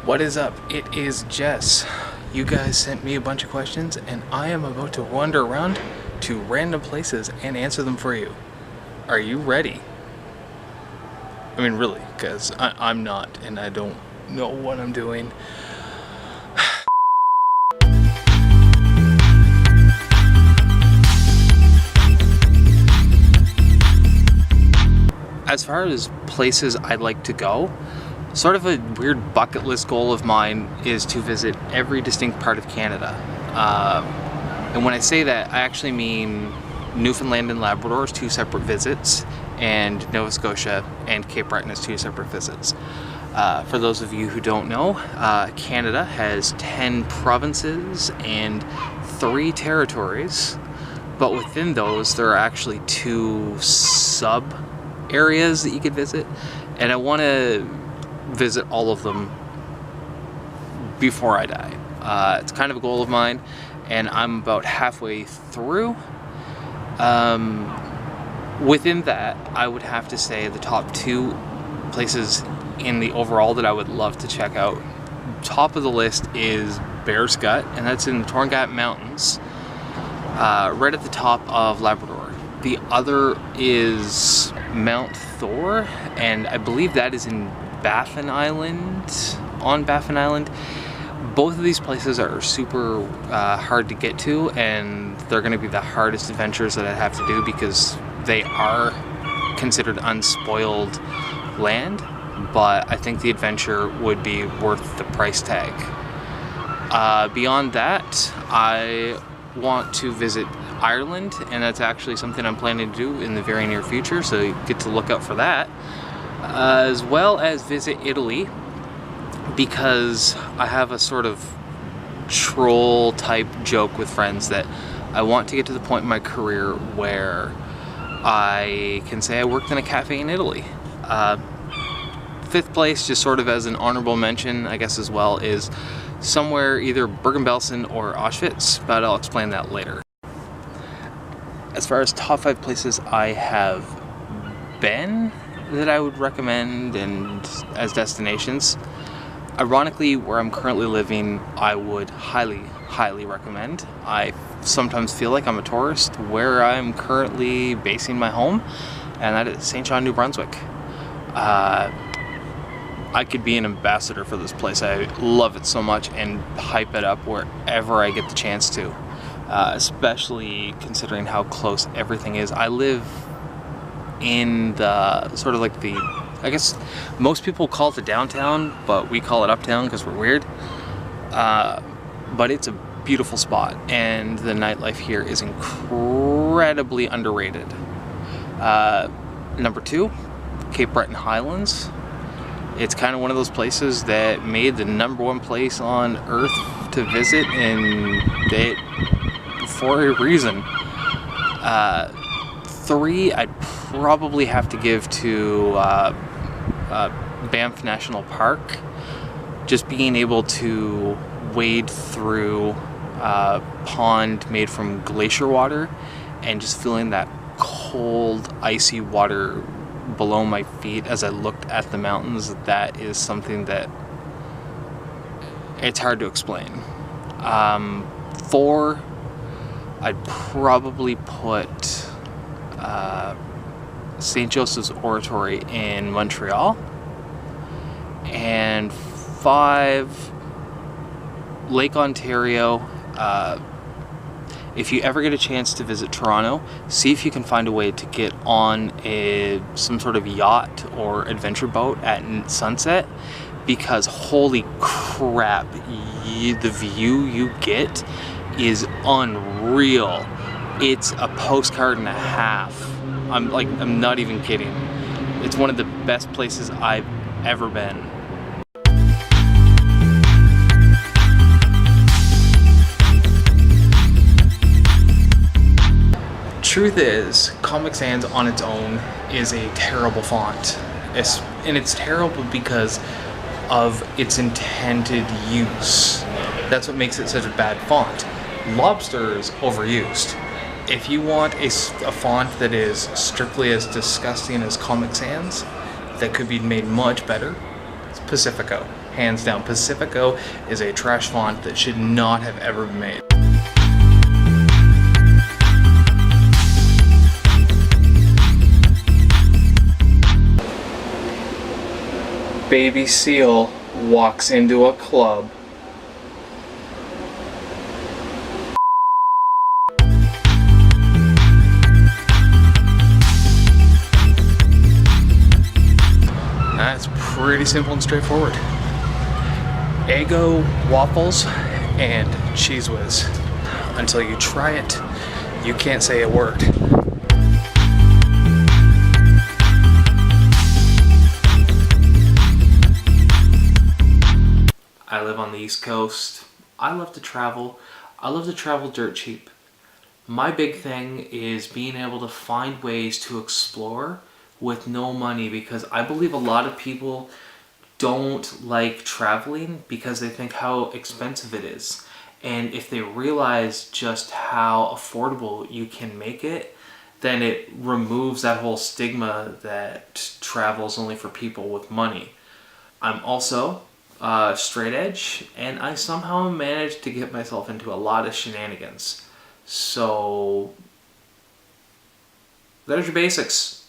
What is up? It is Jess. You guys sent me a bunch of questions and I am about to wander around to random places and answer them for you. Are you ready? I mean, really, because I'm not and I don't know what I'm doing. As far as places I'd like to go, sort of a weird bucket list goal of mine is to visit every distinct part of Canada. And when I say that, I actually mean Newfoundland and Labrador as 2 separate visits, and Nova Scotia and Cape Breton as 2 separate visits. For those of you who don't know, Canada has 10 provinces and 3 territories, but within those there are actually 2 sub areas that you could visit, and I want to visit all of them before I die. It's kind of a goal of mine, and I'm about halfway through. Within that, I would have to say the top 2 places in the overall that I would love to check out. Top of the list is Bear's Gut, and that's in the Torngat Mountains, right at the top of Labrador. The other is Mount Thor, and I believe that is in Baffin Island, on Baffin Island. Both of these places are super hard to get to, and they're going to be the hardest adventures that I'd have to do because they are considered unspoiled land, but I think the adventure would be worth the price tag. Beyond that, I want to visit Ireland, and that's actually something I'm planning to do in the very near future, so you get to look out for that. As well as visit Italy, because I have a sort of troll type joke with friends that I want to get to the point in my career where I can say I worked in a cafe in Italy. 5th place, just sort of as an honorable mention, I guess, as well, is somewhere either Bergen-Belsen or Auschwitz, but I'll explain that later. As far as top 5 places I have been that I would recommend and as destinations, ironically, where I'm currently living, I would highly recommend. I sometimes feel like I'm a tourist where I'm currently basing my home, and that is Saint John, New Brunswick. I could be an ambassador for this place. I love it so much and hype it up wherever I get the chance to, especially considering how close everything is. I live in the sort of like the, I guess most people call it the downtown, but we call it uptown because we're weird. But it's a beautiful spot, and the nightlife here is incredibly underrated. Number 2, Cape Breton Highlands. It's kind of one of those places that made the #1 place on Earth to visit, and for a reason. 3, I'd probably have to give to Banff National Park. Just being able to wade through a pond made from glacier water and just feeling that cold, icy water below my feet as I looked at the mountains, that is something that it's hard to explain. 4, I'd probably put St. Joseph's Oratory in Montreal. And 5, Lake Ontario. If you ever get a chance to visit Toronto, see if you can find a way to get on some sort of yacht or adventure boat at sunset, because holy crap, the view you get is unreal. It's a postcard and a half. I'm not even kidding. It's one of the best places I've ever been. Truth is, Comic Sans on its own is a terrible font. And it's terrible because of its intended use. That's what makes it such a bad font. Lobster is overused. If you want a font that is strictly as disgusting as Comic Sans, that could be made much better, it's Pacifico. hands down. Pacifico is a trash font that should not have ever been made. Baby seal walks into a club. That's pretty simple and straightforward. Eggo waffles and Cheez Whiz. Until you try it, you can't say a word. I live on the East Coast. I love to travel. I love to travel dirt cheap. My big thing is being able to find ways to explore with no money, because I believe a lot of people don't like traveling because they think how expensive it is. And if they realize just how affordable you can make it, then it removes that whole stigma that travel is only for people with money. I'm also straight edge, and I somehow managed to get myself into a lot of shenanigans. So there's your basics.